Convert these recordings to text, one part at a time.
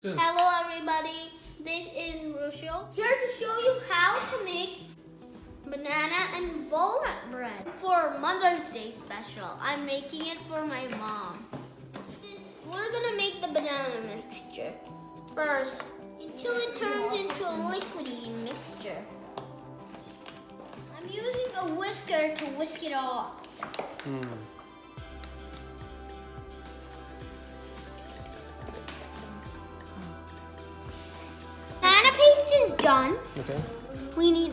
Good. Hello everybody, this is Rochelle here to show you how to make banana and walnut bread for Mother's Day special. I'm making it for my mom. We're gonna make the banana mixture first until it turns into a liquidy mixture. I'm using a whisker to whisk it off. Banana paste is done. Okay. We need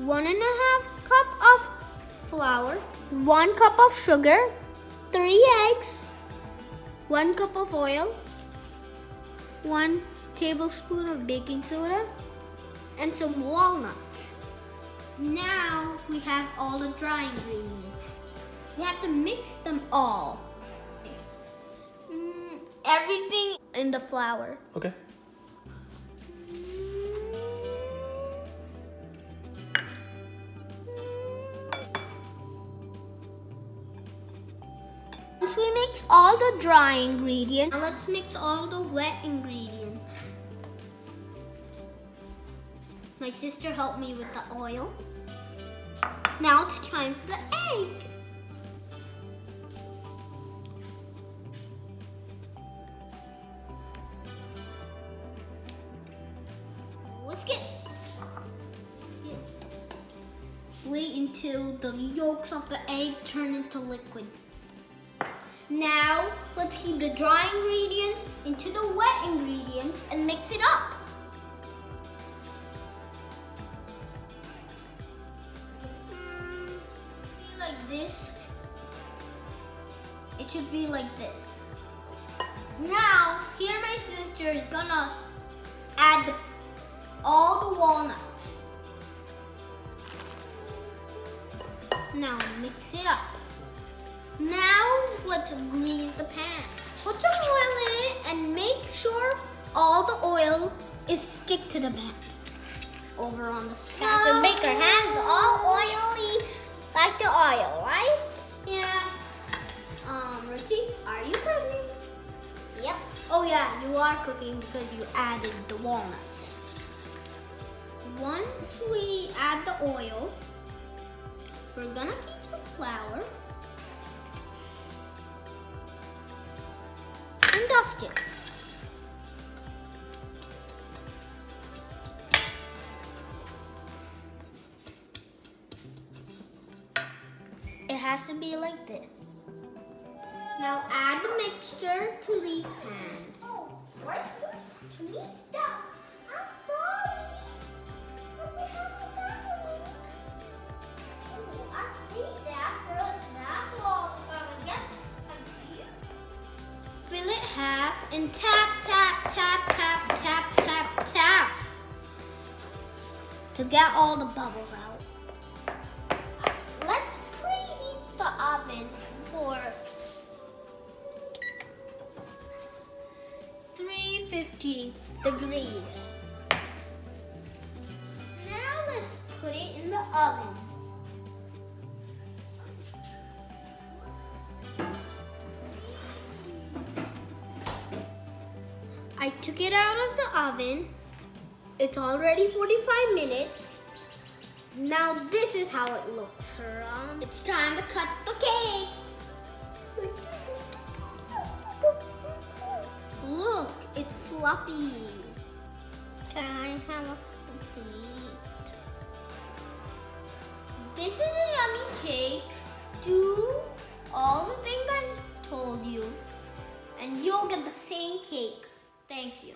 1.5 cup of flour, 1 cup of sugar, 3 eggs, 1 cup of oil, 1 tablespoon of baking soda, and some walnuts. Now we have all the dry ingredients. We have to mix them all. Everything in the flour. Okay. Once we mix all the dry ingredients, now let's mix all the wet ingredients. My sister helped me with the oil. Now it's time for the egg. Whisk it. Wait until the yolks of the egg turn into liquid. Now, let's keep the dry ingredients into the wet ingredients and mix it up. Be like this. It should be like this. Now, here my sister is gonna add all the walnuts. Now, mix it up. Now, let's grease the pan. Put some oil in it and make sure all the oil is stick to the pan. Over on the stove and make our hands all oily like the oil, right? Yeah. Richie, are you cooking? Yep. Oh yeah, you are cooking because you added the walnuts. Once we add the oil, we're gonna keep the flour and dust it. It has to be like this. Now add the mixture to these pans. Oh, what? Such neat stuff. I'm sorry. What the hell is that? Oh, I hate that for that long. I'm gonna get confused. Fill it half and tap, tap, tap, tap, tap, tap, tap to get all the bubbles out. Let's preheat the oven for 350 degrees. Now let's put it in the oven. I took it out of the oven. It's already 45 minutes. Now this is how it looks. It's time to cut the cake. Look, it's fluffy. Can I have a complete? This is a yummy cake. Do all the things I told you and you'll get the same cake. Thank you.